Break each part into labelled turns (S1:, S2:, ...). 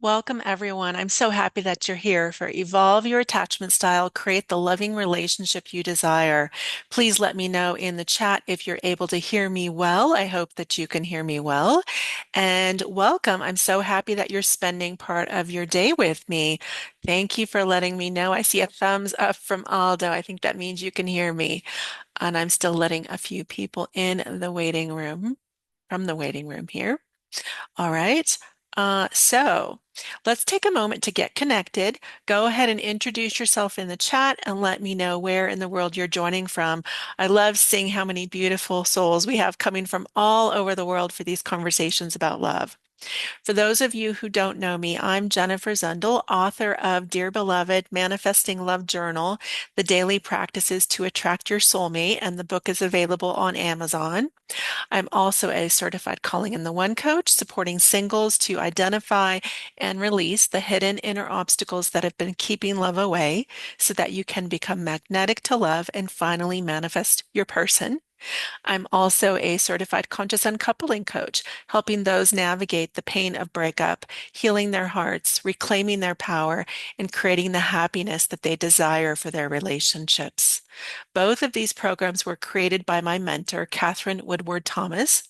S1: Welcome, everyone. I'm so happy that you're here for Evolve Your Attachment Style, Create the Loving Relationship You Desire. Please let me know in the chat if you're able to hear me well. I hope that you can hear me well. And welcome. I'm so happy that you're spending part of your day with me. Thank you for letting me know. I see a thumbs up from Aldo. I think that means you can hear me. And I'm still letting a few people in the waiting room, from the waiting room here. All right. So let's take a moment to get connected. Go ahead and introduce yourself in the chat and let me know where in the world you're joining from. I love seeing how many beautiful souls we have coming from all over the world for these conversations about love. For those of you who don't know me, I'm Jennifer Zundel, author of Dear Beloved, Manifesting Love Journal, The Daily Practices to Attract Your Soulmate, and the book is available on Amazon. I'm also a certified Calling in the One coach, supporting singles to identify and release the hidden inner obstacles that have been keeping love away so that you can become magnetic to love and finally manifest your person. I'm also a certified conscious uncoupling coach, helping those navigate the pain of breakup, healing their hearts, reclaiming their power, and creating the happiness that they desire for their relationships. Both of these programs were created by my mentor, Catherine Woodward Thomas,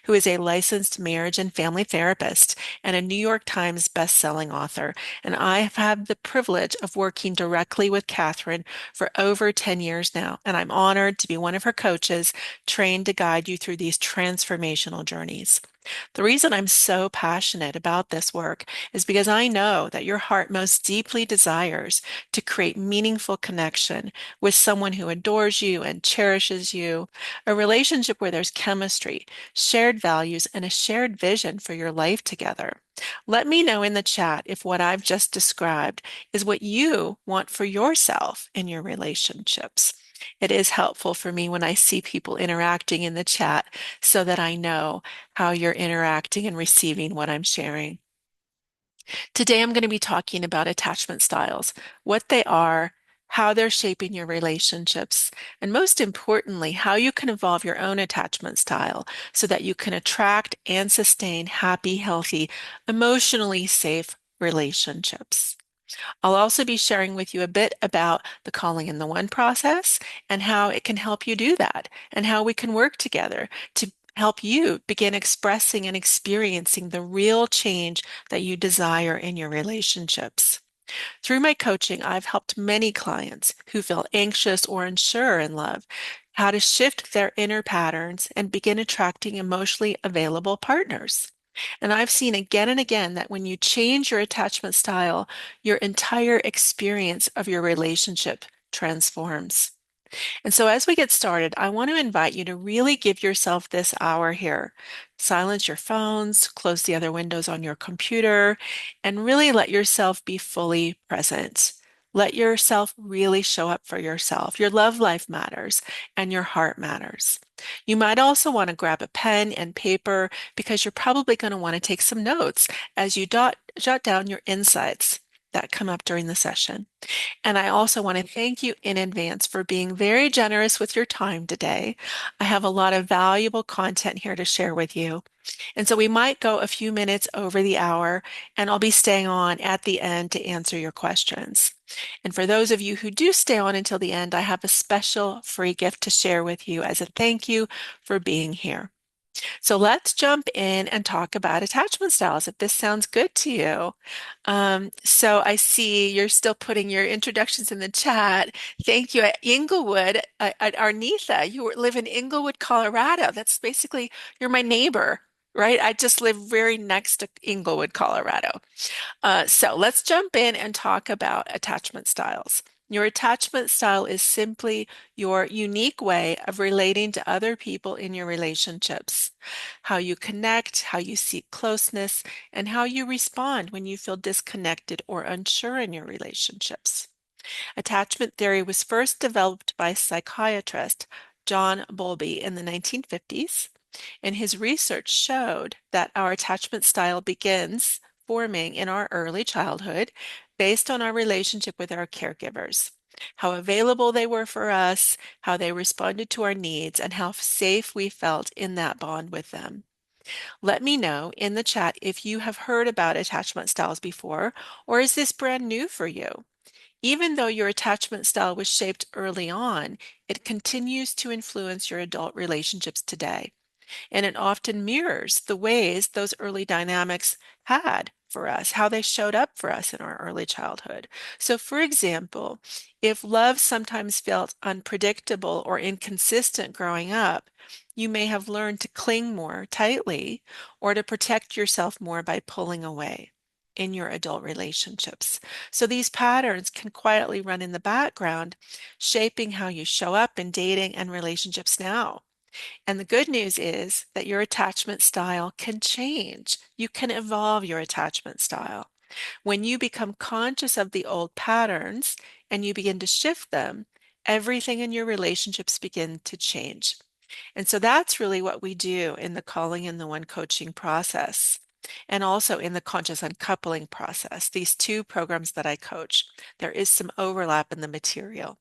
S1: who is a licensed marriage and family therapist and a New York Times best-selling author. And I have had the privilege of working directly with Catherine for over 10 years now, and I'm honored to be one of her coaches, trained to guide you through these transformational journeys. The reason I'm so passionate about this work is because I know that your heart most deeply desires to create meaningful connection with someone who adores you and cherishes you, a relationship where there's chemistry, shared values, and a shared vision for your life together. Let me know in the chat if what I've just described is what you want for yourself in your relationships. It is helpful for me when I see people interacting in the chat so that I know how you're interacting and receiving what I'm sharing. Today, I'm going to be talking about attachment styles, what they are, how they're shaping your relationships, and most importantly, how you can evolve your own attachment style so that you can attract and sustain happy, healthy, emotionally safe relationships. I'll also be sharing with you a bit about the calling in the one process and how it can help you do that, and how we can work together to help you begin expressing and experiencing the real change that you desire in your relationships. Through my coaching, I've helped many clients who feel anxious or unsure in love how to shift their inner patterns and begin attracting emotionally available partners. And I've seen again and again that when you change your attachment style, your entire experience of your relationship transforms. And so, as we get started, I want to invite you to really give yourself this hour here. Silence your phones, close the other windows on your computer, and really let yourself be fully present. Let yourself really show up for yourself. Your love life matters and your heart matters. You might also want to grab a pen and paper because you're probably going to want to take some notes as you jot down your insights that come up during the session. And I also want to thank you in advance for being very generous with your time today. I have a lot of valuable content here to share with you. And so we might go a few minutes over the hour, and I'll be staying on at the end to answer your questions. And for those of you who do stay on until the end, I have a special free gift to share with you as a thank you for being here. So let's jump in and talk about attachment styles if this sounds good to you. So I see you're still putting your introductions in the chat. Thank you. At Inglewood, at Arnitha, live in Inglewood, Colorado. That's basically, you're my neighbor, right? I just live very next to Inglewood, Colorado. So let's jump in and talk about attachment styles. Your attachment style is simply your unique way of relating to other people in your relationships, how you connect, how you seek closeness, and how you respond when you feel disconnected or unsure in your relationships. Attachment theory was first developed by psychiatrist John Bowlby in the 1950s, and his research showed that our attachment style begins forming in our early childhood based on our relationship with our caregivers, how available they were for us, how they responded to our needs, and how safe we felt in that bond with them. Let me know in the chat if you have heard about attachment styles before, or is this brand new for you? Even though your attachment style was shaped early on, it continues to influence your adult relationships today, and it often mirrors the ways those early dynamics had for us, how they showed up for us in our early childhood. So, for example, if love sometimes felt unpredictable or inconsistent growing up, you may have learned to cling more tightly or to protect yourself more by pulling away in your adult relationships. So these patterns can quietly run in the background, shaping how you show up in dating and relationships now. And the good news is that your attachment style can change. You can evolve your attachment style. When you become conscious of the old patterns and you begin to shift them, everything in your relationships begin to change. And so that's really what we do in the Calling in the One coaching process, and also in the conscious uncoupling process. These two programs that I coach, there is some overlap in the material.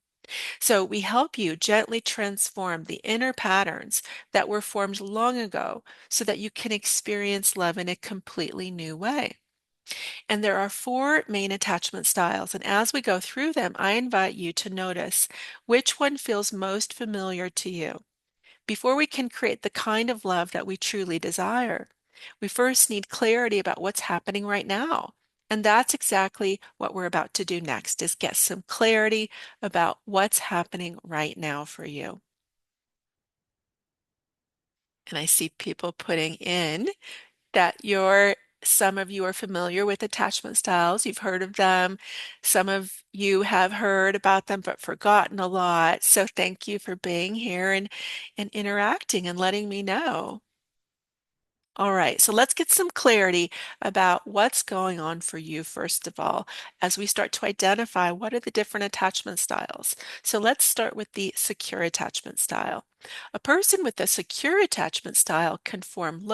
S1: So we help you gently transform the inner patterns that were formed long ago so that you can experience love in a completely new way. And there are four main attachment styles. And as we go through them, I invite you to notice which one feels most familiar to you. Before we can create the kind of love that we truly desire, we first need clarity about what's happening right now. And that's exactly what we're about to do next, is get some clarity about what's happening right now for you. And I see people putting in that some of you are familiar with attachment styles. You've heard of them. Some of you have heard about them but forgotten a lot. So thank you for being here and interacting and letting me know. All right, so let's get some clarity about what's going on for you, first of all, as we start to identify what are the different attachment styles. So let's start with the secure attachment style. A person with a secure attachment style can form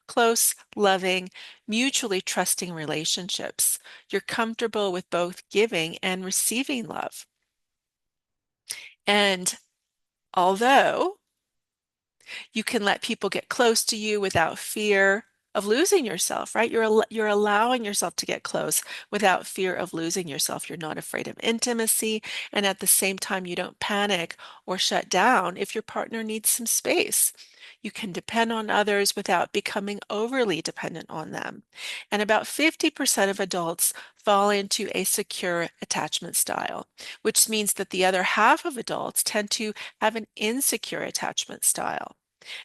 S1: close, loving, mutually trusting relationships. You're comfortable with both giving and receiving love. And although you can let people get close to you without fear of losing yourself, right? You're allowing yourself to get close without fear of losing yourself. You're not afraid of intimacy, and at the same time, you don't panic or shut down if your partner needs some space. You can depend on others without becoming overly dependent on them. And about 50% of adults fall into a secure attachment style, which means that the other half of adults tend to have an insecure attachment style.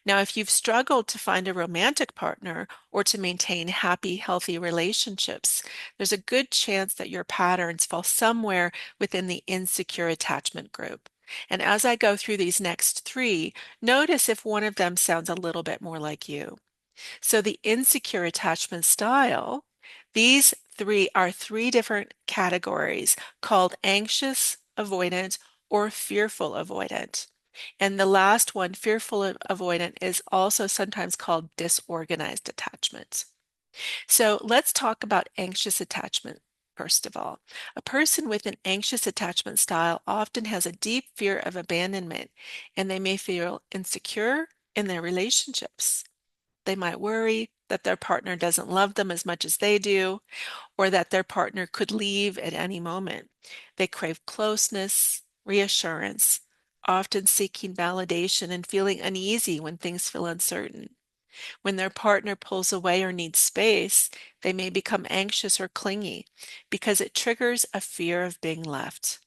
S1: Now, if you've struggled to find a romantic partner or to maintain happy, healthy relationships, there's a good chance that your patterns fall somewhere within the insecure attachment group. And as I go through these next three, notice if one of them sounds a little bit more like you. So the insecure attachment style, these three are three different categories called anxious, avoidant, or fearful avoidant. And the last one, fearful avoidant, is also sometimes called disorganized attachment. So let's talk about anxious attachment. First of all, a person with an anxious attachment style often has a deep fear of abandonment, and they may feel insecure in their relationships. They might worry that their partner doesn't love them as much as they do, or that their partner could leave at any moment. They crave closeness, reassurance, often seeking validation and feeling uneasy when things feel uncertain. When their partner pulls away or needs space, they may become anxious or clingy because it triggers a fear of being left.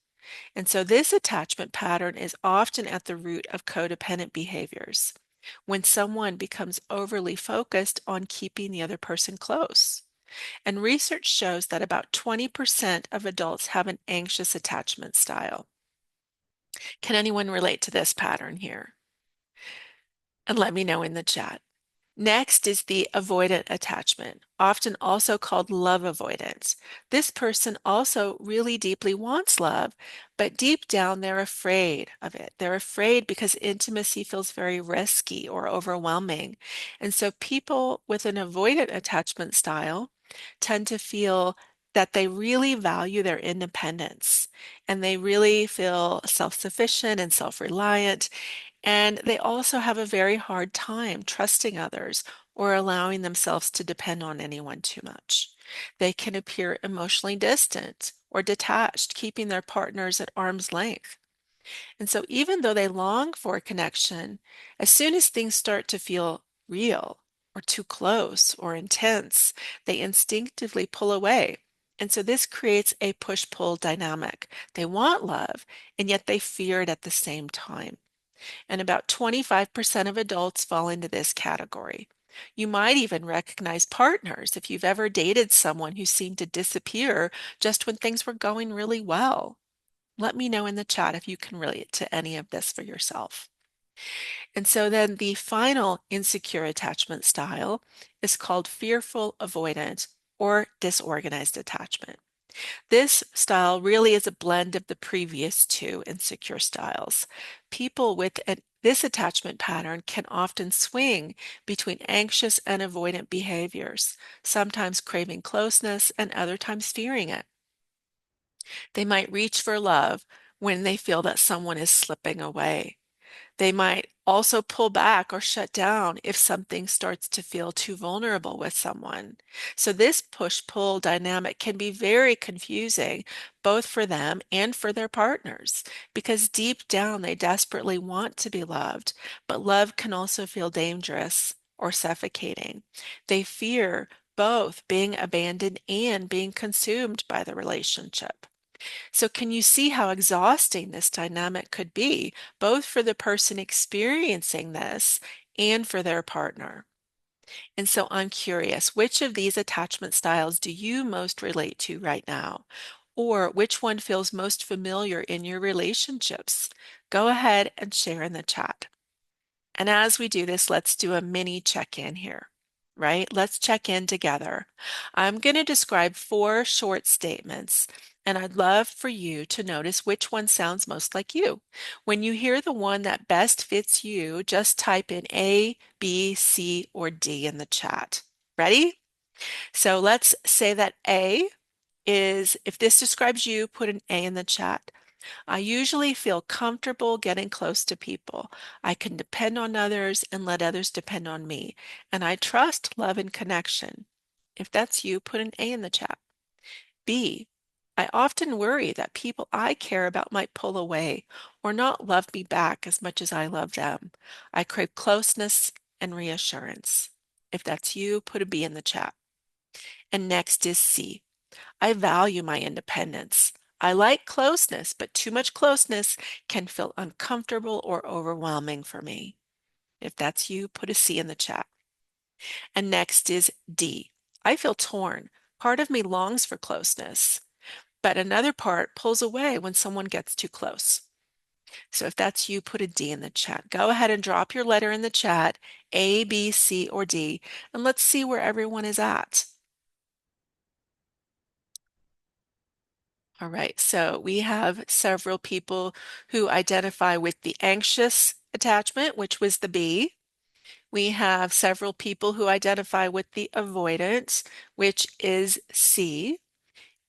S1: And so this attachment pattern is often at the root of codependent behaviors, when someone becomes overly focused on keeping the other person close. And research shows that about 20% of adults have an anxious attachment style. Can anyone relate to this pattern here? And let me know in the chat. Next is the avoidant attachment, often also called love avoidance. This person also really deeply wants love, but deep down they're afraid of it. They're afraid because intimacy feels very risky or overwhelming. And so people with an avoidant attachment style tend to feel that they really value their independence and they really feel self-sufficient and self-reliant, And they also have a very hard time trusting others or allowing themselves to depend on anyone too much. They can appear emotionally distant or detached, keeping their partners at arm's length. And so, even though they long for a connection, as soon as things start to feel real or too close or intense, they instinctively pull away. And so, this creates a push pull dynamic. They want love, and yet they fear it at the same time. And about 25% of adults fall into this category. You might even recognize partners if you've ever dated someone who seemed to disappear just when things were going really well. Let me know in the chat if you can relate to any of this for yourself. And so then the final insecure attachment style is called fearful avoidant or disorganized attachment. This style really is a blend of the previous two insecure styles. People with this attachment pattern can often swing between anxious and avoidant behaviors, sometimes craving closeness and other times fearing it. They might reach for love when they feel that someone is slipping away. They might also pull back or shut down if something starts to feel too vulnerable with someone. So, this push pull dynamic can be very confusing, both for them and for their partners, because deep down they desperately want to be loved, but love can also feel dangerous or suffocating. They fear both being abandoned and being consumed by the relationship. So, can you see how exhausting this dynamic could be, both for the person experiencing this and for their partner? And so, I'm curious, which of these attachment styles do you most relate to right now? Or which one feels most familiar in your relationships? Go ahead and share in the chat. And as we do this, let's do a mini check-in here, right? Let's check in together. I'm going to describe 4 short statements, and I'd love for you to notice which one sounds most like you. When you hear the one that best fits you, just type in A, B, C, or D in the chat. Ready? So let's say that A is, if this describes you, put an A in the chat. I usually feel comfortable getting close to people. I can depend on others and let others depend on me. And I trust love and connection. If that's you, put an A in the chat. B, I often worry that people I care about might pull away or not love me back as much as I love them. I crave closeness and reassurance. If that's you, put a B in the chat. And next is C. I value my independence. I like closeness, but too much closeness can feel uncomfortable or overwhelming for me. If that's you, put a C in the chat. And next is D. I feel torn. Part of me longs for closeness, but another part pulls away when someone gets too close. So if that's you, put a D in the chat. Go ahead and drop your letter in the chat, A, B, C, or D, and let's see where everyone is at. All right, so we have several people who identify with the anxious attachment, which was the B. We have several people who identify with the avoidance, which is C.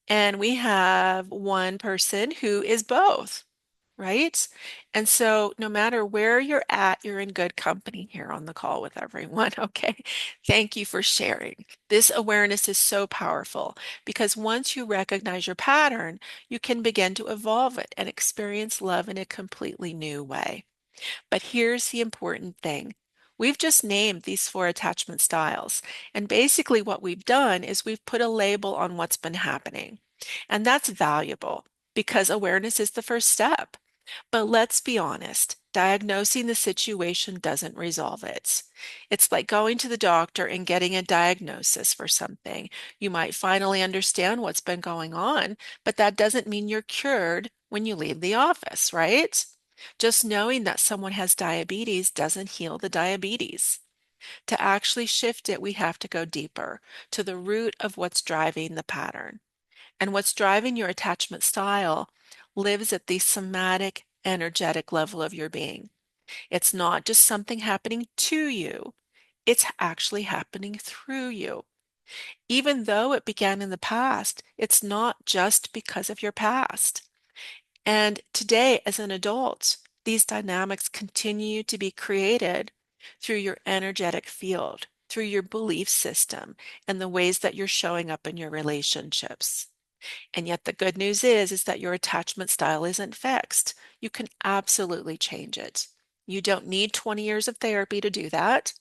S1: And we have one person who is both, right? And so no matter where you're in good company here on the call with everyone, okay? Thank you for sharing. This awareness is so powerful because once you recognize your pattern, you can begin to evolve it and experience love in a completely new way. But here's the important thing. We've just named these 4 attachment styles. And basically, what we've done is we've put a label on what's been happening. And that's valuable because awareness is the first step. But let's be honest, diagnosing the situation doesn't resolve it. It's like going to the doctor and getting a diagnosis for something. You might finally understand what's been going on, but that doesn't mean you're cured when you leave the office, right? Just knowing that someone has diabetes doesn't heal the diabetes. To actually shift it, we have to go deeper to the root of what's driving the pattern. And what's driving your attachment style lives at the somatic, energetic level of your being. It's not just something happening to you, it's actually happening through you. Even though it began in the past, it's not just because of your past. And today, as an adult, these dynamics continue to be created through your energetic field, through your belief system, and the ways that you're showing up in your relationships. And yet the good news is that your attachment style isn't fixed. You can absolutely change it. You don't need 20 years of therapy to do that,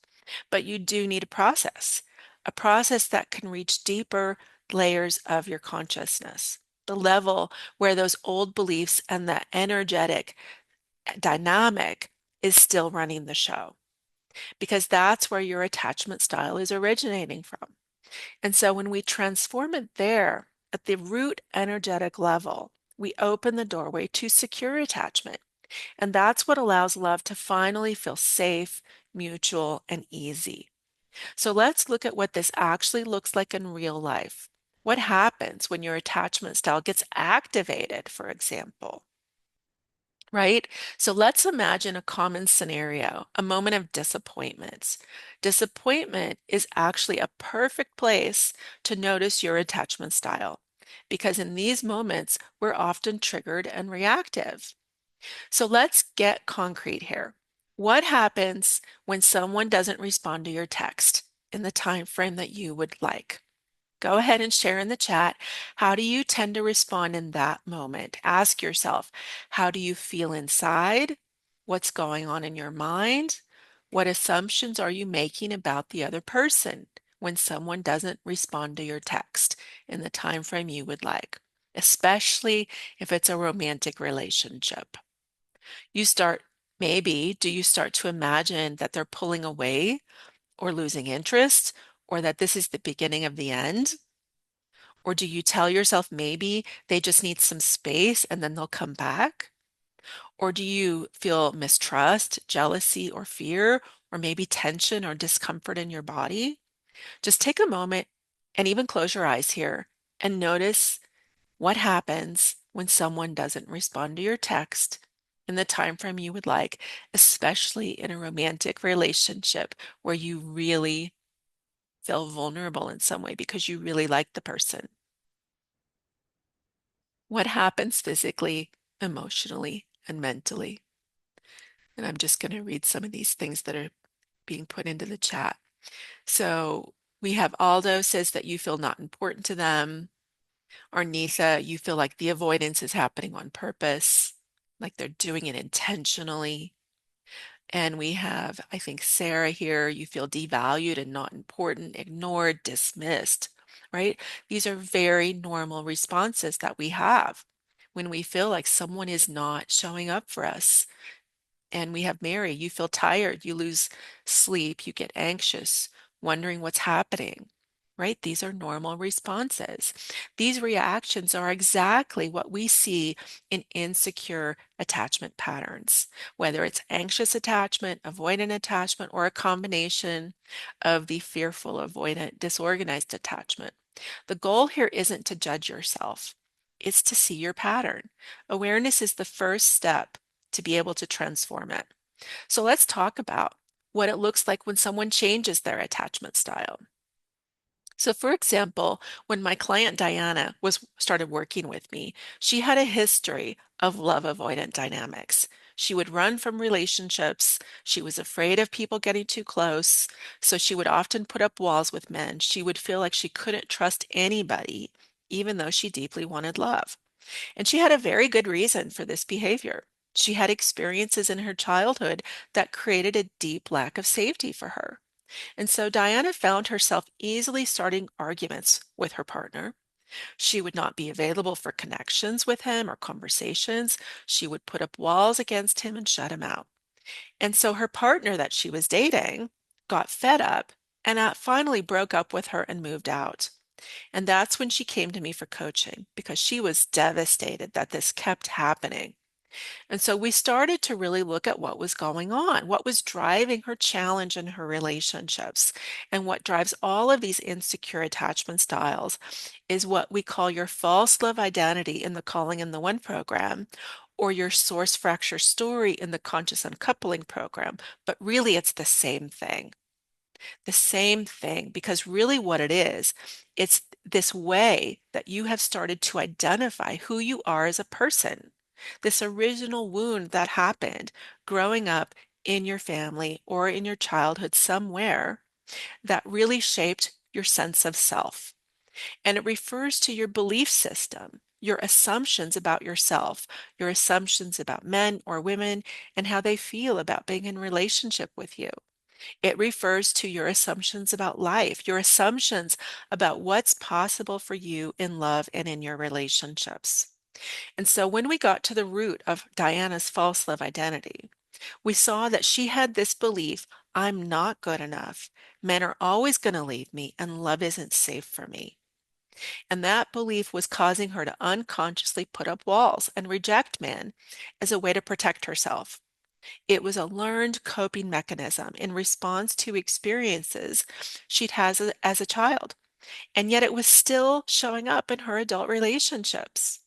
S1: but you do need a process that can reach deeper layers of your consciousness, the level where those old beliefs and the energetic dynamic is still running the show, because that's where your attachment style is originating from. And so when we transform it there at the root energetic level, we open the doorway to secure attachment. And that's what allows love to finally feel safe, mutual, and easy. So let's look at what this actually looks like in real life. What happens when your attachment style gets activated, for example? Right? So let's imagine a common scenario, a moment of disappointment. Disappointment is actually a perfect place to notice your attachment style because in these moments, we're often triggered and reactive. So let's get concrete here. What happens when someone doesn't respond to your text in the time frame that you would like? Go ahead and share in the chat. How do you tend to respond in that moment? Ask yourself, how do you feel inside? What's going on in your mind? What assumptions are you making about the other person when someone doesn't respond to your text in the time frame you would like, especially if it's a romantic relationship? You start, maybe, do you start to imagine that they're pulling away or losing interest, or that this is the beginning of the end? Or do you tell yourself maybe they just need some space and then they'll come back? Or do you feel mistrust, jealousy, or fear, or maybe tension or discomfort in your body? Just take a moment and even close your eyes here and notice what happens when someone doesn't respond to your text in the time frame you would like, especially in a romantic relationship where you really feel vulnerable in some way because you really like the person. What happens physically, emotionally, and mentally? And I'm just going to read some of these things that are being put into the chat. So we have Aldo says that you feel not important to them. Arnitha, you feel like the avoidance is happening on purpose, like they're doing it intentionally. And we have, I think, Sarah here, you feel devalued and not important, ignored, dismissed, right? These are very normal responses that we have when we feel like someone is not showing up for us. And we have Mary, you feel tired, you lose sleep, you get anxious, wondering what's happening, right? These are normal responses. These reactions are exactly what we see in insecure attachment patterns, whether it's anxious attachment, avoidant attachment, or a combination of the fearful, avoidant, disorganized attachment. The goal here isn't to judge yourself, it's to see your pattern. Awareness is the first step to be able to transform it. So let's talk about what it looks like when someone changes their attachment style. So for example, when my client Diana was started working with me, she had a history of love avoidant dynamics. She would run from relationships. She was afraid of people getting too close. So she would often put up walls with men. She would feel like she couldn't trust anybody, even though she deeply wanted love. And she had a very good reason for this behavior. She had experiences in her childhood that created a deep lack of safety for her. And so Diana found herself easily starting arguments with her partner. She would not be available for connections with him or conversations. She would put up walls against him and shut him out. And so her partner that she was dating got fed up and finally broke up with her and moved out. And that's when she came to me for coaching because she was devastated that this kept happening. And so we started to really look at what was going on, what was driving her challenge in her relationships. And what drives all of these insecure attachment styles is what we call your false love identity in the Calling in the One program, or your source fracture story in the conscious uncoupling program. But really, it's the same thing. The same thing, because really what it is, it's this way that you have started to identify who you are as a person. this original wound that happened growing up in your family or in your childhood somewhere that really shaped your sense of self. And it refers to your belief system, your assumptions about yourself, your assumptions about men or women, and how they feel about being in relationship with you. It refers to your assumptions about life, your assumptions about what's possible for you in love and in your relationships. And so when we got to the root of Diana's false love identity, we saw that she had this belief, I'm not good enough. Men are always going to leave me, and love isn't safe for me. And that belief was causing her to unconsciously put up walls and reject men as a way to protect herself. It was a learned coping mechanism in response to experiences she'd had as a child. And yet it was still showing up in her adult relationships.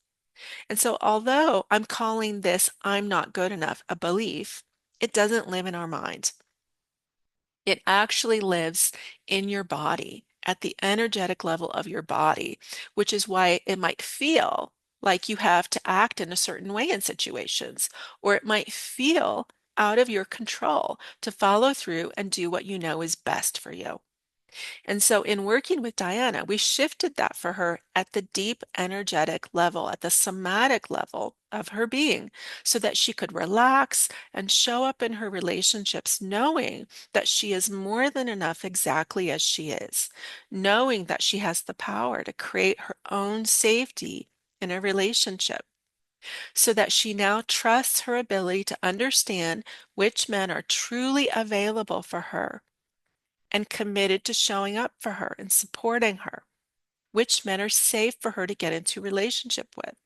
S1: And so, although I'm calling this I'm not good enough a belief, it doesn't live in our mind. It actually lives in your body, at the energetic level of your body, which is why it might feel like you have to act in a certain way in situations, or it might feel out of your control to follow through and do what you know is best for you. And so, in working with Diana, we shifted that for her at the deep energetic level, at the somatic level of her being, so that she could relax and show up in her relationships knowing that she is more than enough exactly as she is, knowing that she has the power to create her own safety in a relationship, so that she now trusts her ability to understand which men are truly available for her and committed to showing up for her and supporting her, which men are safe for her to get into relationship with,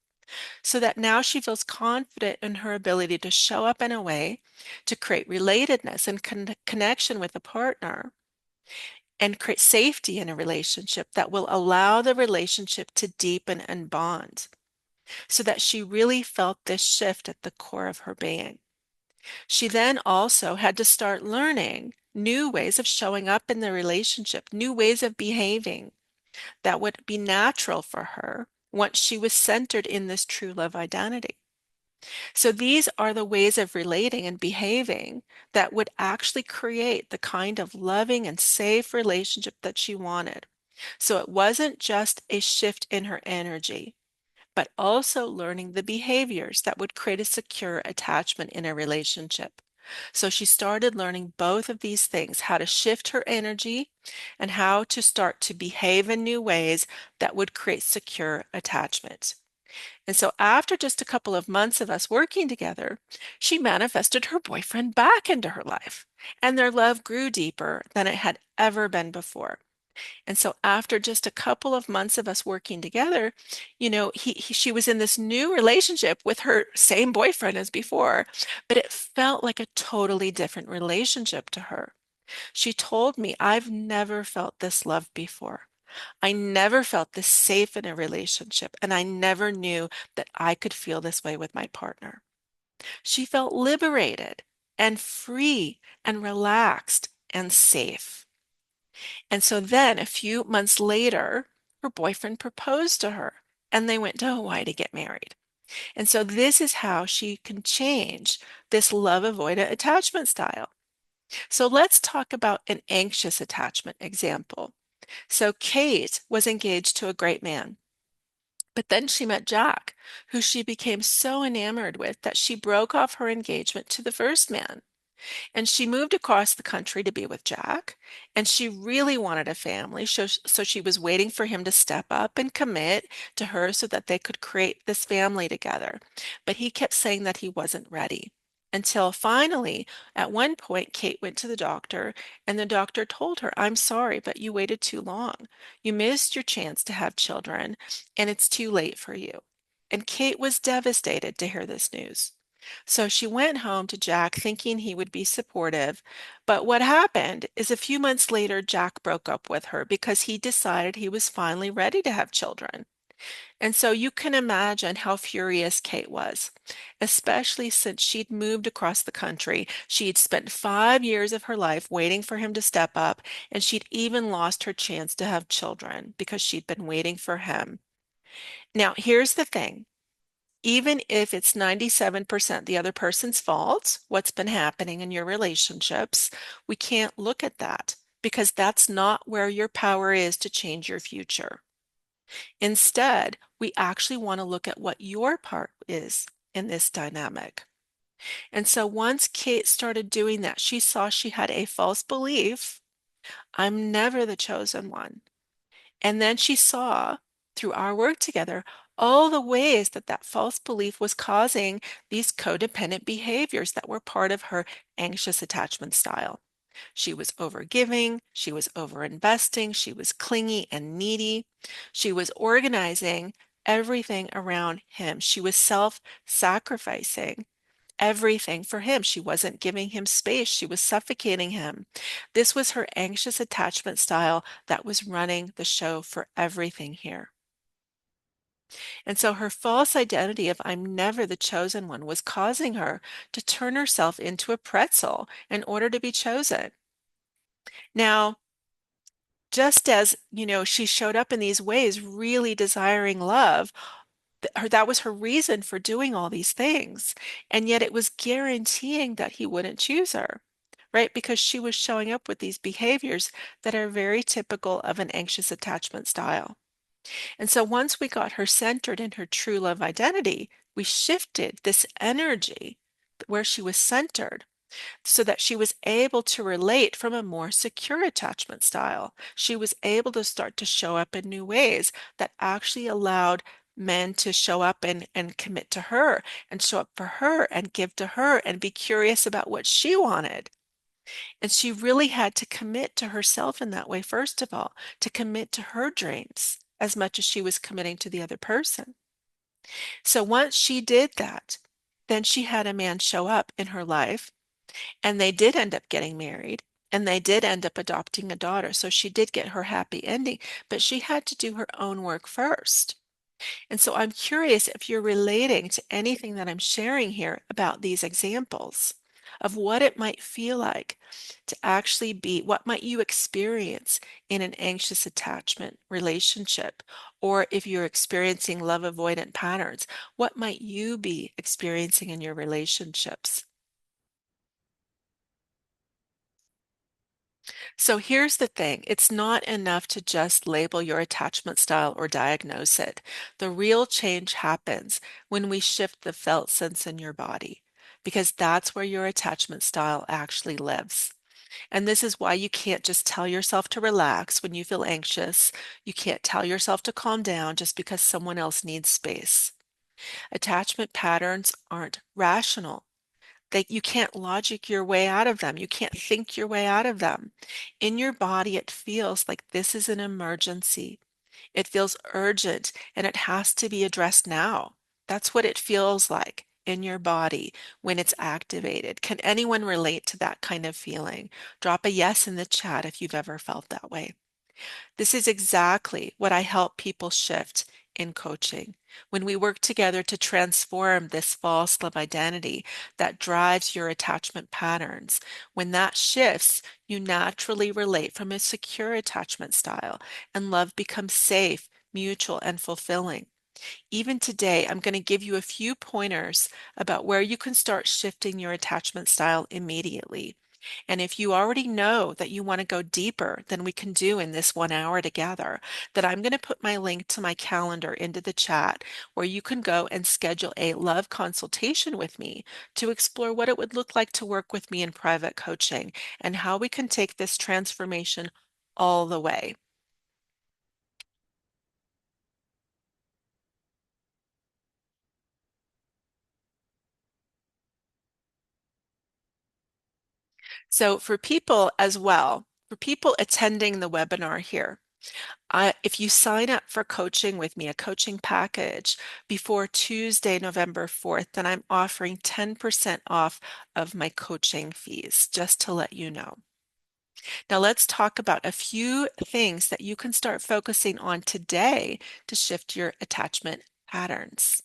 S1: so that now she feels confident in her ability to show up in a way to create relatedness and connection with a partner and create safety in a relationship that will allow the relationship to deepen and bond, so that she really felt this shift at the core of her being. She then also had to start learning new ways of showing up in the relationship, new ways of behaving that would be natural for her once she was centered in this true love identity. So these are the ways of relating and behaving that would actually create the kind of loving and safe relationship that she wanted. So it wasn't just a shift in her energy, but also learning the behaviors that would create a secure attachment in a relationship. So she started learning both of these things, how to shift her energy and how to start to behave in new ways that would create secure attachment. And so after just a couple of months of us working together, she manifested her boyfriend back into her life, and their love grew deeper than it had ever been before. And so after just a couple of months of us working together, she was in this new relationship with her same boyfriend as before, but it felt like a totally different relationship to her. She told me, I've never felt this love before. I never felt this safe in a relationship, and I never knew that I could feel this way with my partner. She felt liberated and free and relaxed and safe. And so then a few months later, her boyfriend proposed to her and they went to Hawaii to get married. And so this is how she can change this love avoidant attachment style. So let's talk about an anxious attachment example. So Kate was engaged to a great man, but then she met Jack, who she became so enamored with that she broke off her engagement to the first man. And she moved across the country to be with Jack, and she really wanted a family. So she was waiting for him to step up and commit to her so that they could create this family together. But he kept saying that he wasn't ready. Until finally, at one point, Kate went to the doctor, and the doctor told her, I'm sorry, but you waited too long. You missed your chance to have children, and it's too late for you. And Kate was devastated to hear this news. So she went home to Jack thinking he would be supportive. But what happened is a few months later, Jack broke up with her because he decided he was finally ready to have children. And so you can imagine how furious Kate was, especially since she'd moved across the country. She'd spent 5 years of her life waiting for him to step up, and she'd even lost her chance to have children because she'd been waiting for him. Now, here's the thing. Even if it's 97% the other person's fault, what's been happening in your relationships, we can't look at that because that's not where your power is to change your future. Instead, we actually want to look at what your part is in this dynamic. And so once Kate started doing that, she saw she had a false belief, I'm never the chosen one. And then she saw through our work together all the ways that that false belief was causing these codependent behaviors that were part of her anxious attachment style. She was overgiving, she was overinvesting, she was clingy and needy. She was organizing everything around him. She was self-sacrificing everything for him. She wasn't giving him space. She was suffocating him. This was her anxious attachment style that was running the show for everything here. And so her false identity of I'm never the chosen one was causing her to turn herself into a pretzel in order to be chosen. Now, just as, she showed up in these ways, really desiring love, that was her reason for doing all these things. And yet it was guaranteeing that he wouldn't choose her, right? Because she was showing up with these behaviors that are very typical of an anxious attachment style. And so once we got her centered in her true love identity, we shifted this energy where she was centered so that she was able to relate from a more secure attachment style. She was able to start to show up in new ways that actually allowed men to show up and commit to her and show up for her and give to her and be curious about what she wanted. And she really had to commit to herself in that way, first of all, to commit to her dreams as much as she was committing to the other person. So once she did that, then she had a man show up in her life and they did end up getting married and they did end up adopting a daughter. So she did get her happy ending, but she had to do her own work first. And so I'm curious if you're relating to anything that I'm sharing here about these examples of what it might feel like to actually be, what might you experience in an anxious attachment relationship? Or if you're experiencing love avoidant patterns, what might you be experiencing in your relationships? So here's the thing, it's not enough to just label your attachment style or diagnose it. The real change happens when we shift the felt sense in your body, because that's where your attachment style actually lives. And this is why you can't just tell yourself to relax when you feel anxious. You can't tell yourself to calm down just because someone else needs space. Attachment patterns aren't rational. You can't logic your way out of them. You can't think your way out of them. In your body, it feels like this is an emergency. It feels urgent and it has to be addressed now. That's what it feels like in your body when it's activated. Can anyone relate to that kind of feeling? Drop a yes in the chat if you've ever felt that way. This is exactly what I help people shift in coaching. When we work together to transform this false love identity that drives your attachment patterns, when that shifts, you naturally relate from a secure attachment style, and love becomes safe, mutual, and fulfilling. Even today, I'm going to give you a few pointers about where you can start shifting your attachment style immediately. And if you already know that you want to go deeper than we can do in this 1 hour together, that I'm going to put my link to my calendar into the chat where you can go and schedule a love consultation with me to explore what it would look like to work with me in private coaching and how we can take this transformation all the way. So for people as well, for people attending the webinar here, if you sign up for coaching with me, a coaching package before Tuesday, November 4th, then I'm offering 10% off of my coaching fees, just to let you know. Now let's talk about a few things that you can start focusing on today to shift your attachment patterns.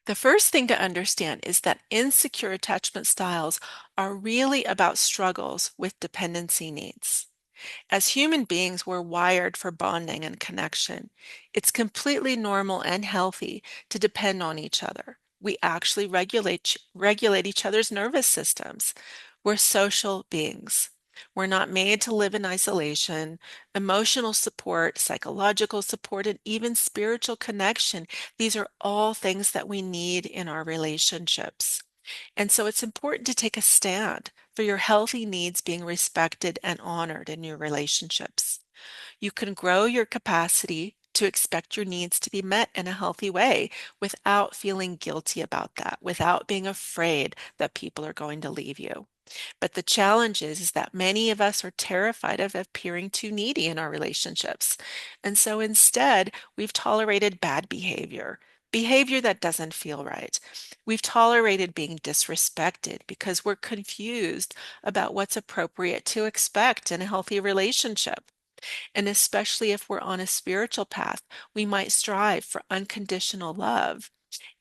S1: The first thing to understand is that insecure attachment styles are really about struggles with dependency needs. As human beings, we're wired for bonding and connection. It's completely normal and healthy to depend on each other. We actually regulate each other's nervous systems. We're social beings. We're not made to live in isolation. Emotional support, psychological support, and even spiritual connection, these are all things that we need in our relationships. And so it's important to take a stand for your healthy needs being respected and honored in your relationships. You can grow your capacity to expect your needs to be met in a healthy way without feeling guilty about that, without being afraid that people are going to leave you. But the challenge is that many of us are terrified of appearing too needy in our relationships. And so instead, we've tolerated bad behavior, behavior that doesn't feel right. We've tolerated being disrespected because we're confused about what's appropriate to expect in a healthy relationship. And especially if we're on a spiritual path, we might strive for unconditional love.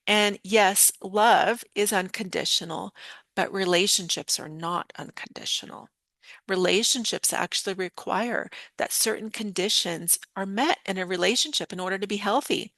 S1: And yes, love is unconditional, but relationships are not unconditional. Relationships actually require that certain conditions are met in a relationship in order to be healthy.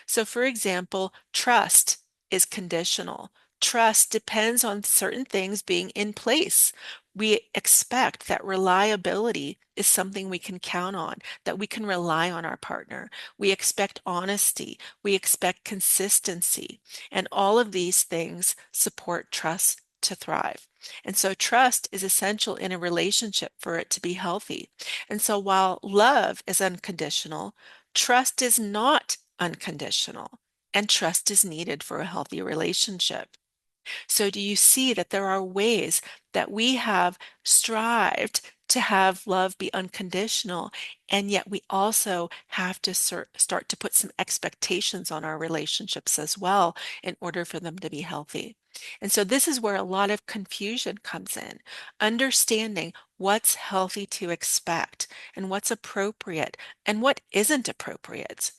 S1: So, for example, trust is conditional. Trust depends on certain things being in place. We expect that reliability is something we can count on, that we can rely on our partner. We expect honesty. We expect consistency. And all of these things support trust to thrive. And so trust is essential in a relationship for it to be healthy. And so while love is unconditional, trust is not unconditional, and trust is needed for a healthy relationship. So, do you see that there are ways that we have strived to have love be unconditional, and yet we also have to start to put some expectations on our relationships as well in order for them to be healthy? And so, this is where a lot of confusion comes in, understanding what's healthy to expect and what's appropriate and what isn't appropriate,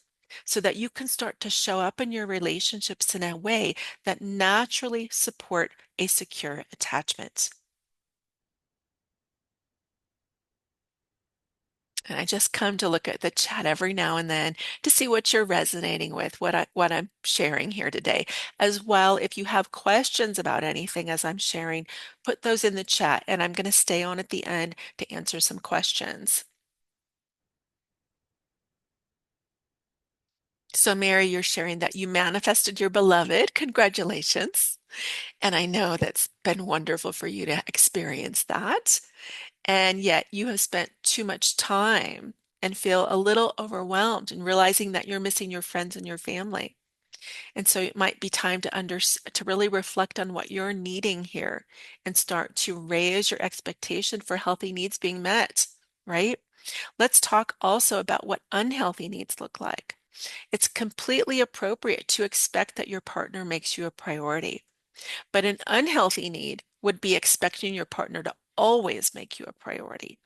S1: so that you can start to show up in your relationships in a way that naturally support a secure attachment. And I just come to look at the chat every now and then to see what you're resonating with, what I'm sharing here today. As well, if you have questions about anything as I'm sharing, put those in the chat and I'm going to stay on at the end to answer some questions. So Mary, you're sharing that you manifested your beloved. Congratulations. And I know that's been wonderful for you to experience that. And yet you have spent too much time and feel a little overwhelmed and realizing that you're missing your friends and your family. And so it might be time to really reflect on what you're needing here and start to raise your expectation for healthy needs being met, right? Let's talk also about what unhealthy needs look like. It's completely appropriate to expect that your partner makes you a priority. But an unhealthy need would be expecting your partner to always make you a priority.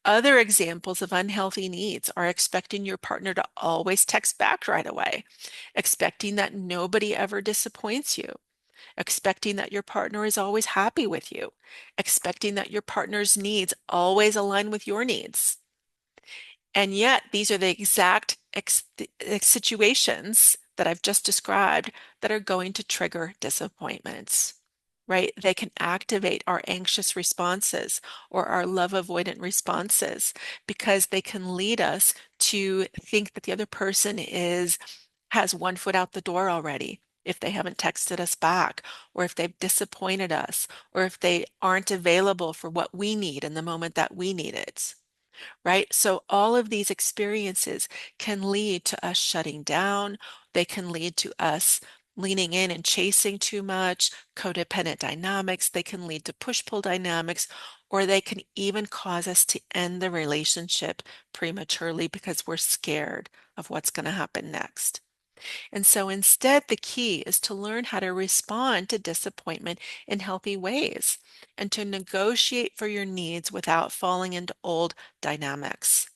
S1: Other examples of unhealthy needs are expecting your partner to always text back right away, expecting that nobody ever disappoints you, expecting that your partner is always happy with you, expecting that your partner's needs always align with your needs. And yet, these are the exact situations that I've just described that are going to trigger disappointments, right? They can activate our anxious responses or our love avoidant responses because they can lead us to think that the other person has one foot out the door already. If they haven't texted us back, or if they've disappointed us, or if they aren't available for what we need in the moment that we need it, right? So all of these experiences can lead to us shutting down. They can lead to us leaning in and chasing too much, codependent dynamics. They can lead to push-pull dynamics, or they can even cause us to end the relationship prematurely because we're scared of what's going to happen next. And so instead, the key is to learn how to respond to disappointment in healthy ways and to negotiate for your needs without falling into old dynamics.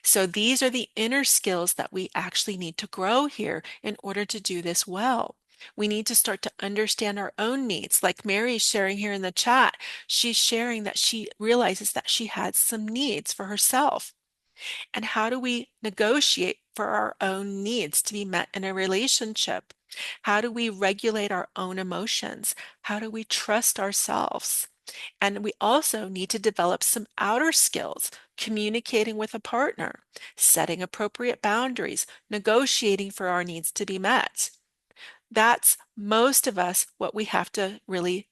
S1: So these are the inner skills that we actually need to grow here in order to do this well. We need to start to understand our own needs. Like Mary's sharing here in the chat, she's sharing that she realizes that she had some needs for herself. And how do we negotiate for our own needs to be met in a relationship? How do we regulate our own emotions? How do we trust ourselves? And we also need to develop some outer skills, communicating with a partner, setting appropriate boundaries, negotiating for our needs to be met. That's most of us what we have to really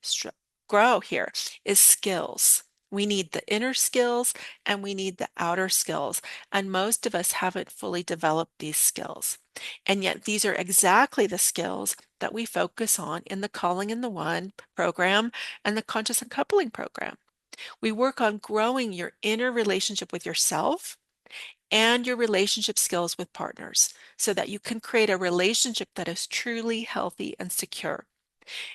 S1: grow here is skills. We need the inner skills and we need the outer skills. And most of us haven't fully developed these skills. And yet these are exactly the skills that we focus on in the Calling in the One program and the Conscious Uncoupling program. We work on growing your inner relationship with yourself and your relationship skills with partners so that you can create a relationship that is truly healthy and secure.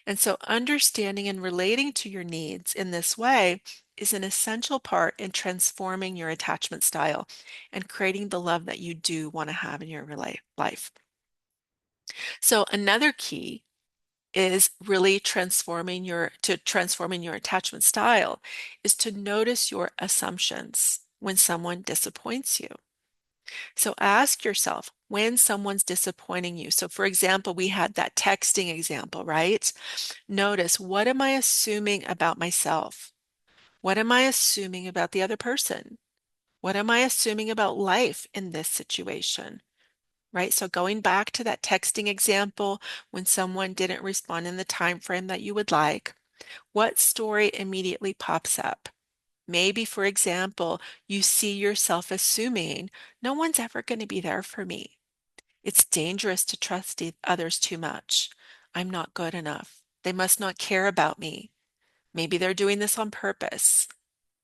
S1: And so understanding and relating to your needs in this way is an essential part in transforming your attachment style and creating the love that you do want to have in your life. So another key is really transforming your attachment style is to notice your assumptions when someone disappoints you. So ask yourself when someone's disappointing you. So for example, we had that texting example, right? Notice, what am I assuming about myself? What am I assuming about the other person? What am I assuming about life in this situation? Right? So going back to that texting example, when someone didn't respond in the time frame that you would like, what story immediately pops up? Maybe, for example, you see yourself assuming no one's ever going to be there for me. It's dangerous to trust others too much. I'm not good enough. They must not care about me. Maybe they're doing this on purpose.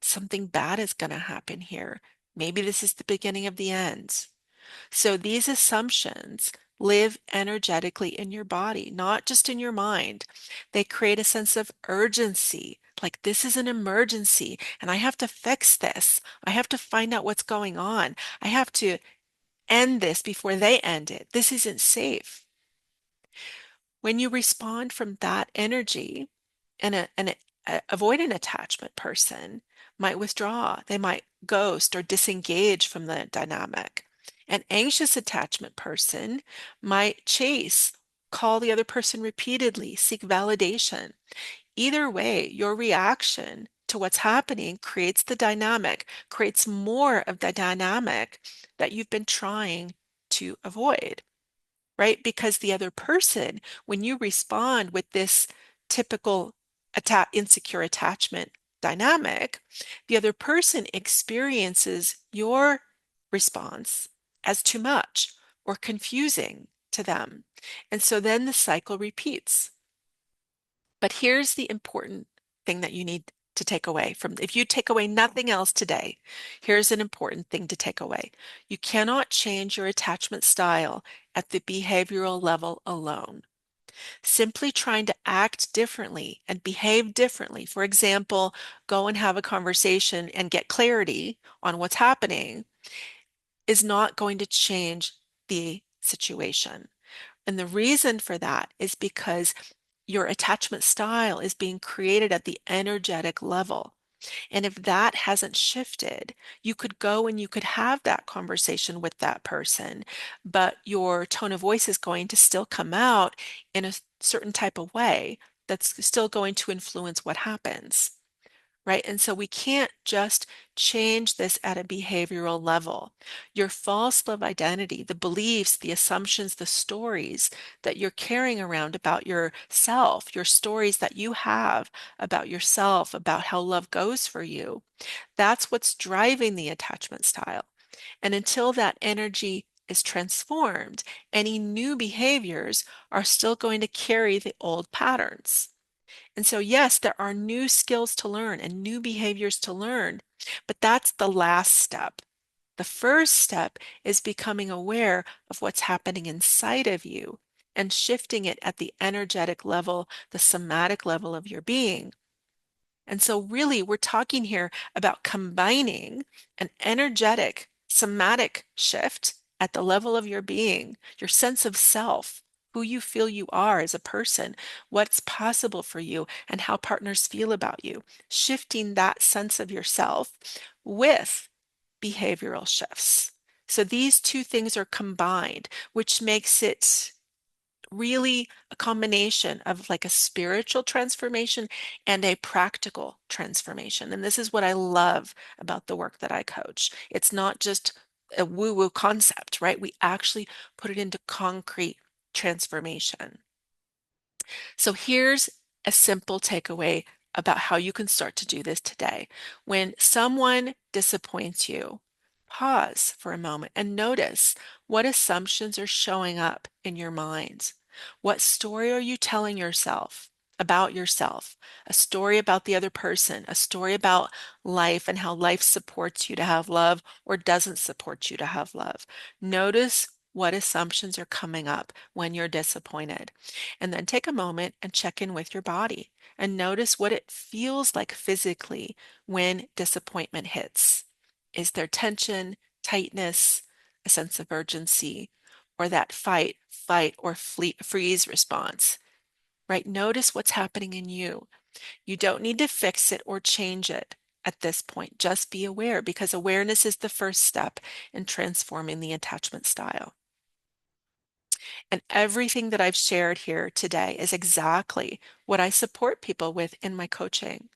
S1: Something bad is going to happen here. Maybe this is the beginning of the end. So these assumptions live energetically in your body, not just in your mind. They create a sense of urgency, like this is an emergency and I have to fix this. I have to find out what's going on. I have to end this before they end it. This isn't safe. When you respond from that energy, an avoidant attachment person might withdraw. They might ghost or disengage from the dynamic. An anxious attachment person might chase, call the other person repeatedly, seek validation. Either way, your reaction to what's happening creates the dynamic, creates more of the dynamic that you've been trying to avoid, right? Because the other person, when you respond with this typical insecure attachment dynamic, the other person experiences your response as too much or confusing to them. And so then the cycle repeats. But here's the important thing that you need to take away from, if you take away nothing else today, here's an important thing to take away. You cannot change your attachment style at the behavioral level alone. Simply trying to act differently and behave differently, for example, go and have a conversation and get clarity on what's happening, is not going to change the situation. And the reason for that is because your attachment style is being created at the energetic level. And if that hasn't shifted, you could go and you could have that conversation with that person, but your tone of voice is going to still come out in a certain type of way that's still going to influence what happens. Right. And so we can't just change this at a behavioral level. Your false love identity, the beliefs, the assumptions, the stories that you're carrying around about yourself, your stories that you have about yourself, about how love goes for you, that's what's driving the attachment style. And until that energy is transformed, any new behaviors are still going to carry the old patterns. And so, yes, there are new skills to learn and new behaviors to learn, but that's the last step. The first step is becoming aware of what's happening inside of you and shifting it at the energetic level, the somatic level of your being. And so, really, we're talking here about combining an energetic, somatic shift at the level of your being, your sense of self, who you feel you are as a person, what's possible for you, and how partners feel about you. Shifting that sense of yourself with behavioral shifts. So these two things are combined, which makes it really a combination of like a spiritual transformation and a practical transformation. And this is what I love about the work that I coach. It's not just a woo-woo concept, right? We actually put it into concrete transformation. So here's a simple takeaway about how you can start to do this today. When someone disappoints you, pause for a moment and notice what assumptions are showing up in your mind. What story are you telling yourself about yourself? A story about the other person, a story about life and how life supports you to have love or doesn't support you to have love. Notice what assumptions are coming up when you're disappointed. And then take a moment and check in with your body and notice what it feels like physically when disappointment hits. Is there tension, tightness, a sense of urgency, or that fight, flight, or freeze response? Right? Notice what's happening in you. You don't need to fix it or change it at this point. Just be aware because awareness is the first step in transforming the attachment style. And everything that I've shared here today is exactly what I support people with in my coaching.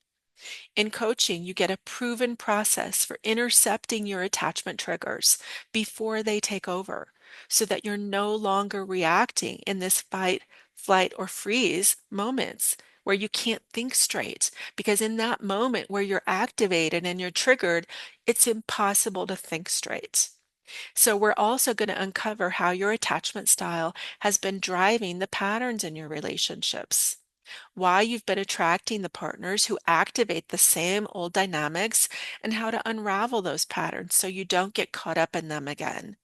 S1: In coaching, you get a proven process for intercepting your attachment triggers before they take over so that you're no longer reacting in this fight, flight, or freeze moments where you can't think straight. Because in that moment where you're activated and you're triggered, it's impossible to think straight. So, we're also going to uncover how your attachment style has been driving the patterns in your relationships, why you've been attracting the partners who activate the same old dynamics, and how to unravel those patterns so you don't get caught up in them again.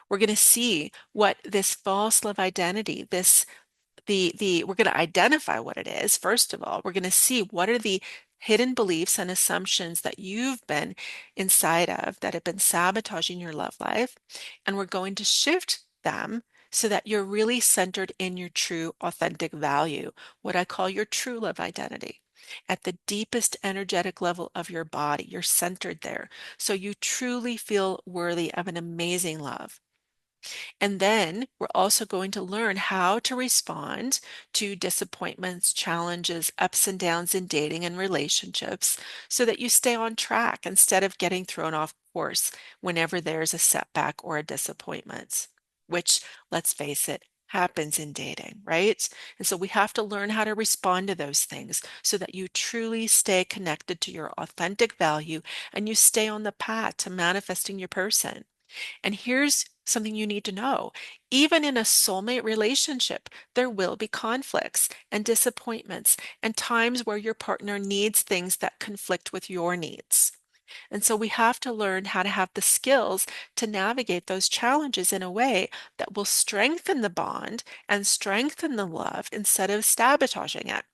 S1: We're going to see what this false love identity, the we're going to identify what it is. First of all, we're going to see what are the hidden beliefs and assumptions that you've been inside of that have been sabotaging your love life, and we're going to shift them so that you're really centered in your true authentic value, what I call your true love identity. At the deepest energetic level of your body, you're centered there. So you truly feel worthy of an amazing love. And then we're also going to learn how to respond to disappointments, challenges, ups and downs in dating and relationships so that you stay on track instead of getting thrown off course whenever there's a setback or a disappointment, which, let's face it, happens in dating, right? And so we have to learn how to respond to those things so that you truly stay connected to your authentic value and you stay on the path to manifesting your person. And here's something you need to know. Even in a soulmate relationship, there will be conflicts and disappointments and times where your partner needs things that conflict with your needs. And so we have to learn how to have the skills to navigate those challenges in a way that will strengthen the bond and strengthen the love instead of sabotaging it.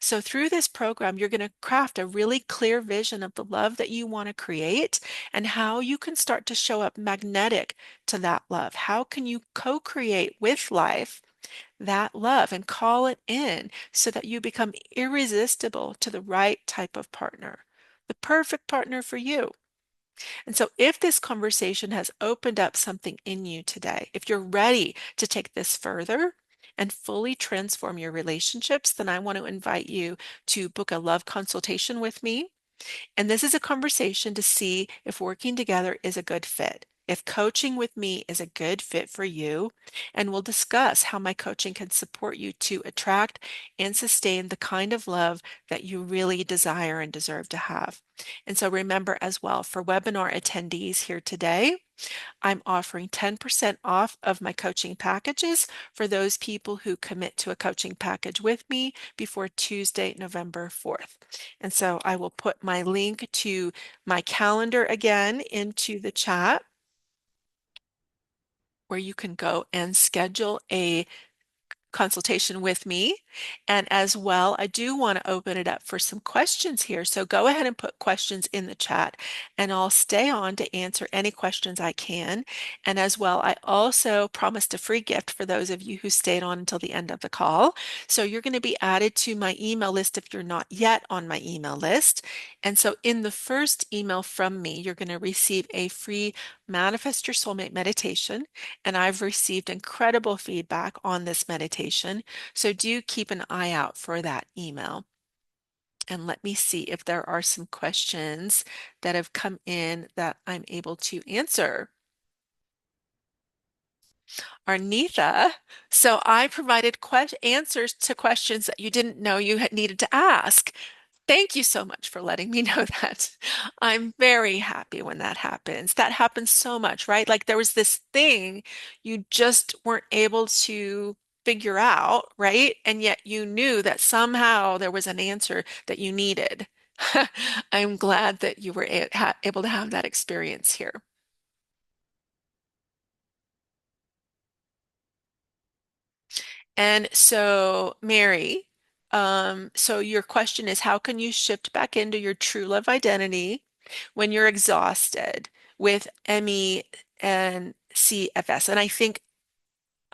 S1: So, through this program, you're going to craft a really clear vision of the love that you want to create and how you can start to show up magnetic to that love. How can you co create with life that love and call it in so that you become irresistible to the right type of partner, the perfect partner for you? And so, if this conversation has opened up something in you today, if you're ready to take this further and fully transform your relationships, then I want to invite you to book a love consultation with me. And this is a conversation to see if working together is a good fit, if coaching with me is a good fit for you. And we'll discuss how my coaching can support you to attract and sustain the kind of love that you really desire and deserve to have. And so remember as well, for webinar attendees here today, I'm offering 10% off of my coaching packages for those people who commit to a coaching package with me before Tuesday, November 4th. And so I will put my link to my calendar again into the chat where you can go and schedule a consultation with me. And as well, I do want to open it up for some questions here. So go ahead and put questions in the chat, and I'll stay on to answer any questions I can. And as well, I also promised a free gift for those of you who stayed on until the end of the call. So you're going to be added to my email list if you're not yet on my email list. And so in the first email from me, you're going to receive a free Manifest Your Soulmate meditation. And I've received incredible feedback on this meditation. So do keep an eye out for that email. And let me see if there are some questions that have come in that I'm able to answer. Arnitha, so I provided answers to questions that you didn't know you had needed to ask. Thank you so much for letting me know that. I'm very happy when that happens. That happens so much, right? Like there was this thing you just weren't able to figure out, right? And yet you knew that somehow there was an answer that you needed. I'm glad that you were able to have that experience here. And so, Mary, so your question is how can you shift back into your true love identity when you're exhausted with ME and CFS? And I think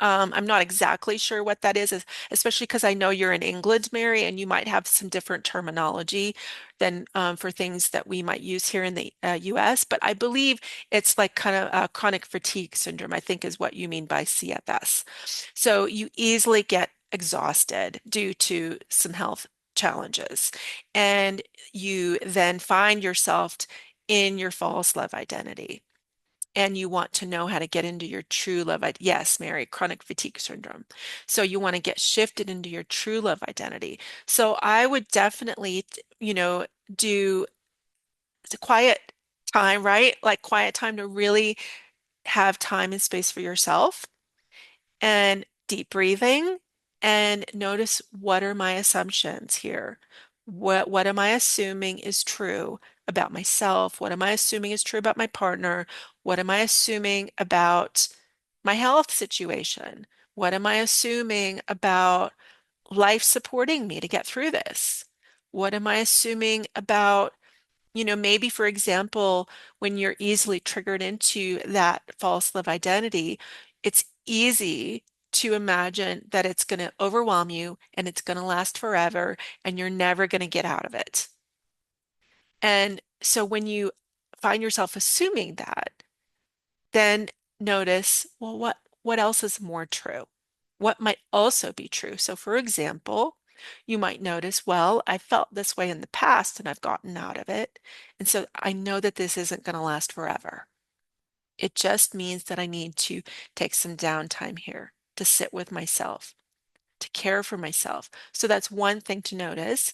S1: I'm not exactly sure what that is, especially because I know you're in England, Mary, and you might have some different terminology than for things that we might use here in the US. But I believe it's like kind of chronic fatigue syndrome, I think is what you mean by CFS. So you easily get exhausted due to some health challenges, and you then find yourself in your false love identity and you want to know how to get into your true love. Yes, Mary, chronic fatigue syndrome. So you want to get shifted into your true love identity. So I would definitely, do the quiet time, right? Like quiet time to really have time and space for yourself and deep breathing and notice what are my assumptions here? What am I assuming is true about myself? What am I assuming is true about my partner? What am I assuming about my health situation? What am I assuming about life supporting me to get through this? What am I assuming about maybe for example, when you're easily triggered into that false love identity, it's easy to imagine that it's going to overwhelm you and it's going to last forever and you're never going to get out of it. And so when you find yourself assuming that, then notice, well, what else is more true? What might also be true? So for example, you might notice, well, I felt this way in the past and I've gotten out of it. And so I know that this isn't going to last forever. It just means that I need to take some downtime here to sit with myself, to care for myself. So that's one thing to notice.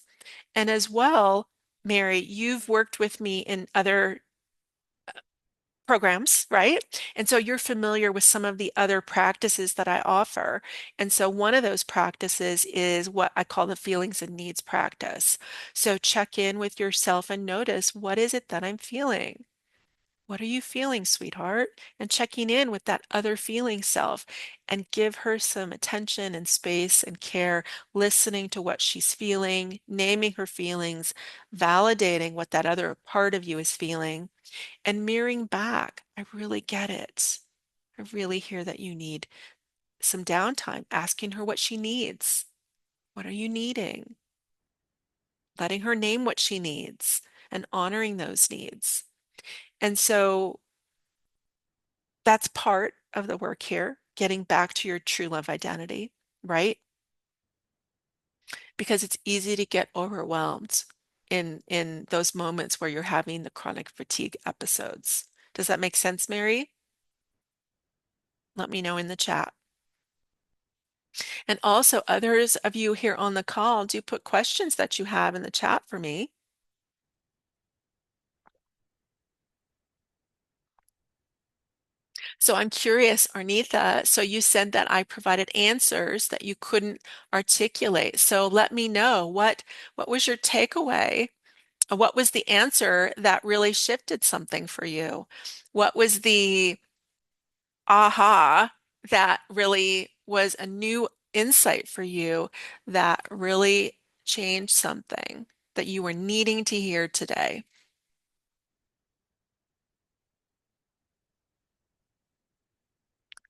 S1: And as well, Mary, you've worked with me in other programs, right? And so you're familiar with some of the other practices that I offer. And so one of those practices is what I call the feelings and needs practice. So check in with yourself and notice, what is it that I'm feeling? What are you feeling, sweetheart? And checking in with that other feeling self and give her some attention and space and care, listening to what she's feeling, naming her feelings, validating what that other part of you is feeling and mirroring back. I really get it. I really hear that you need some downtime, asking her what she needs. What are you needing? Letting her name what she needs and honoring those needs. And so that's part of the work here, getting back to your true love identity, right? Because it's easy to get overwhelmed in those moments where you're having the chronic fatigue episodes. Does that make sense, Mary? Let me know in the chat. And also, others of you here on the call, do put questions that you have in the chat for me. So I'm curious, Arnitha, so you said that I provided answers that you couldn't articulate. So let me know what was your takeaway? What was the answer that really shifted something for you? What was the aha that really was a new insight for you that really changed something that you were needing to hear today?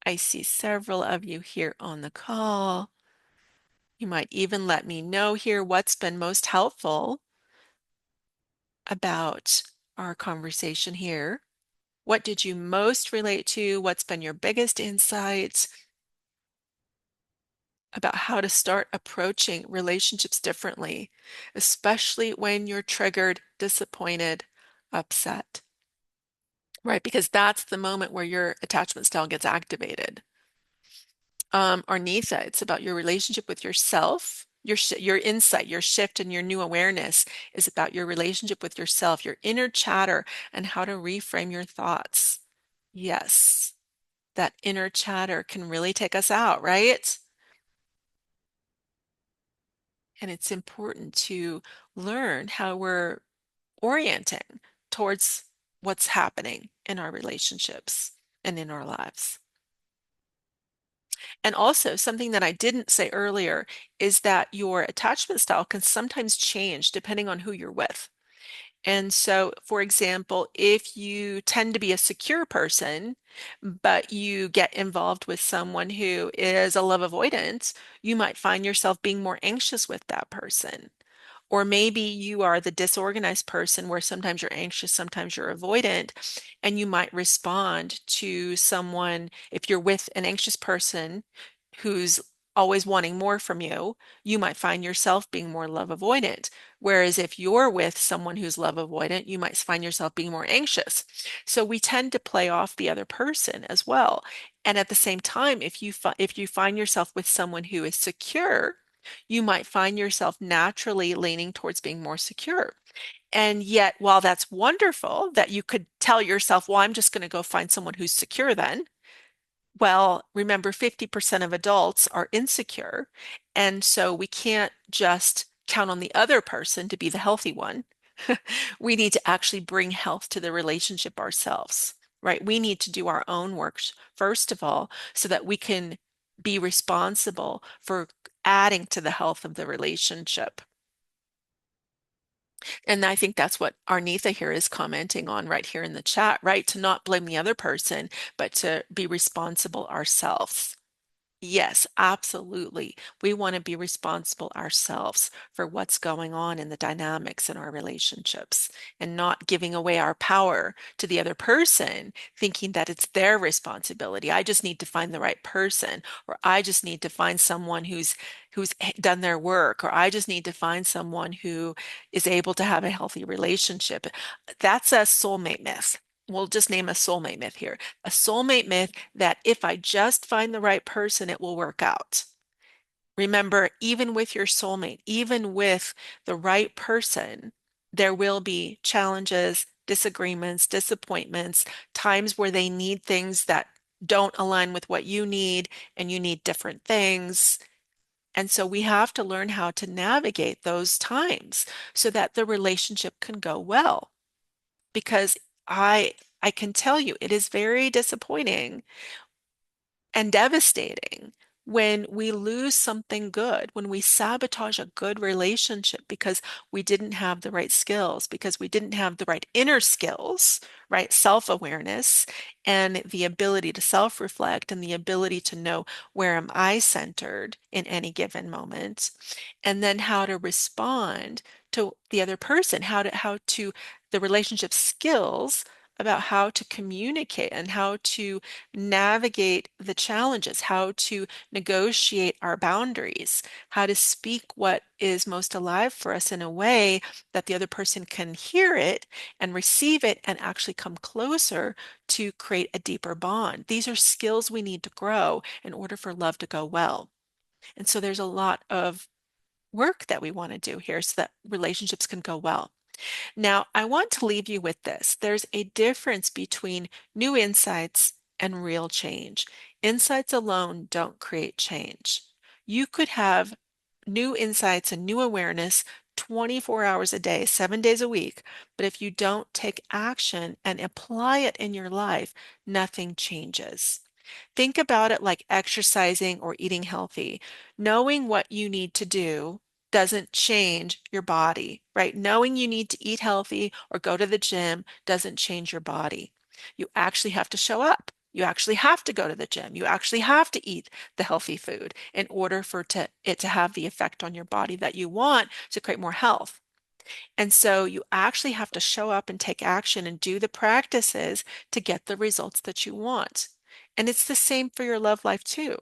S1: I see several of you here on the call. You might even let me know here what's been most helpful about our conversation here. What did you most relate to? What's been your biggest insights about how to start approaching relationships differently, especially when you're triggered, disappointed, upset, right? Because that's the moment where your attachment style gets activated. Arnitha, it's about your relationship with yourself. Your insight, your shift, and your new awareness is about your relationship with yourself, your inner chatter, and how to reframe your thoughts. Yes, that inner chatter can really take us out, right? And it's important to learn how we're orienting towards what's happening in our relationships and in our lives. And also, something that I didn't say earlier is that your attachment style can sometimes change depending on who you're with. And so, for example, if you tend to be a secure person, but you get involved with someone who is a love avoidant, you might find yourself being more anxious with that person. Or maybe you are the disorganized person where sometimes you're anxious, sometimes you're avoidant, and you might respond to someone. If you're with an anxious person who's always wanting more from you, you might find yourself being more love avoidant. Whereas if you're with someone who's love avoidant, you might find yourself being more anxious. So we tend to play off the other person as well. And at the same time, if you find yourself with someone who is secure, you might find yourself naturally leaning towards being more secure. And yet, while that's wonderful that you could tell yourself, well, I'm just going to go find someone who's secure then. Well, remember, 50% of adults are insecure. And so we can't just count on the other person to be the healthy one. We need to actually bring health to the relationship ourselves, right? We need to do our own work first of all, so that we can be responsible for adding to the health of the relationship. And I think that's what Arnitha here is commenting on right here in the chat, right? To not blame the other person, but to be responsible ourselves. Yes, absolutely. We want to be responsible ourselves for what's going on in the dynamics in our relationships and not giving away our power to the other person, thinking that it's their responsibility. I just need to find the right person, or I just need to find someone who's done their work, or I just need to find someone who is able to have a healthy relationship. That's a soulmate myth. We'll just name a soulmate myth here. A soulmate myth that if I just find the right person, it will work out. Remember, even with your soulmate, even with the right person, there will be challenges, disagreements, disappointments, times where they need things that don't align with what you need, and you need different things. And so we have to learn how to navigate those times so that the relationship can go well. Because I I can tell you it is very disappointing and devastating when we lose something good, when we sabotage a good relationship because we didn't have the right skills, because we didn't have the right inner skills, right? Self-awareness and the ability to self-reflect and the ability to know where am I centered in any given moment, and then how to respond to the other person, how to the relationship skills about how to communicate and how to navigate the challenges, how to negotiate our boundaries, how to speak what is most alive for us in a way that the other person can hear it and receive it and actually come closer to create a deeper bond. These are skills we need to grow in order for love to go well. And so there's a lot of work that we want to do here so that relationships can go well. Now, I want to leave you with this. There's a difference between new insights and real change. Insights alone don't create change. You could have new insights and new awareness 24 hours a day, 7 days a week, but if you don't take action and apply it in your life, nothing changes. Think about it like exercising or eating healthy. Knowing what you need to do doesn't change your body, right? Knowing you need to eat healthy or go to the gym doesn't change your body. You actually have to show up. You actually have to go to the gym. You actually have to eat the healthy food in order for it to have the effect on your body that you want to create more health. And so you actually have to show up and take action and do the practices to get the results that you want. And it's the same for your love life too.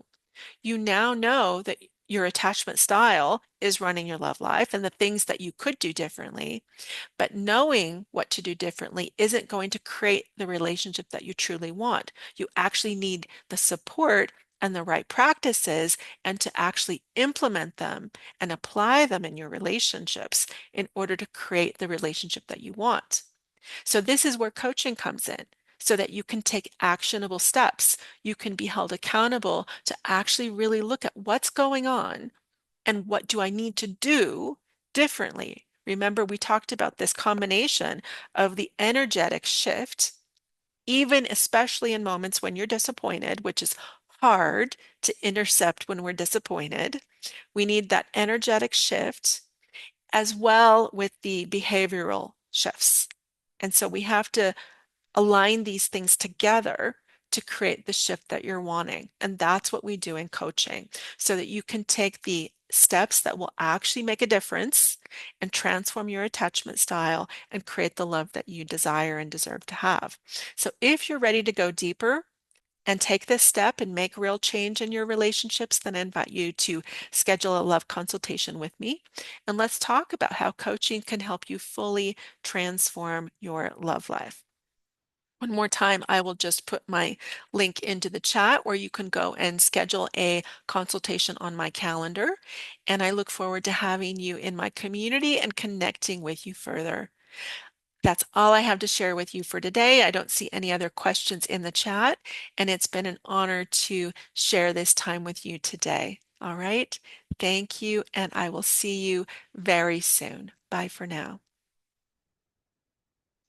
S1: You now know that your attachment style is running your love life and the things that you could do differently. But knowing what to do differently isn't going to create the relationship that you truly want. You actually need the support and the right practices and to actually implement them and apply them in your relationships in order to create the relationship that you want. So this is where coaching comes in, so that you can take actionable steps. You can be held accountable to actually really look at what's going on and what do I need to do differently. Remember, we talked about this combination of the energetic shift, even especially in moments when you're disappointed, which is hard to intercept when we're disappointed. We need that energetic shift as well with the behavioral shifts. And so we have to align these things together to create the shift that you're wanting. And that's what we do in coaching so that you can take the steps that will actually make a difference and transform your attachment style and create the love that you desire and deserve to have. So if you're ready to go deeper, and take this step and make real change in your relationships, then I invite you to schedule a love consultation with me. And let's talk about how coaching can help you fully transform your love life. One more time, I will just put my link into the chat where you can go and schedule a consultation on my calendar. And I look forward to having you in my community and connecting with you further. That's all I have to share with you for today. I don't see any other questions in the chat, and it's been an honor to share this time with you today. All right. Thank you, and I will see you very soon. Bye for now.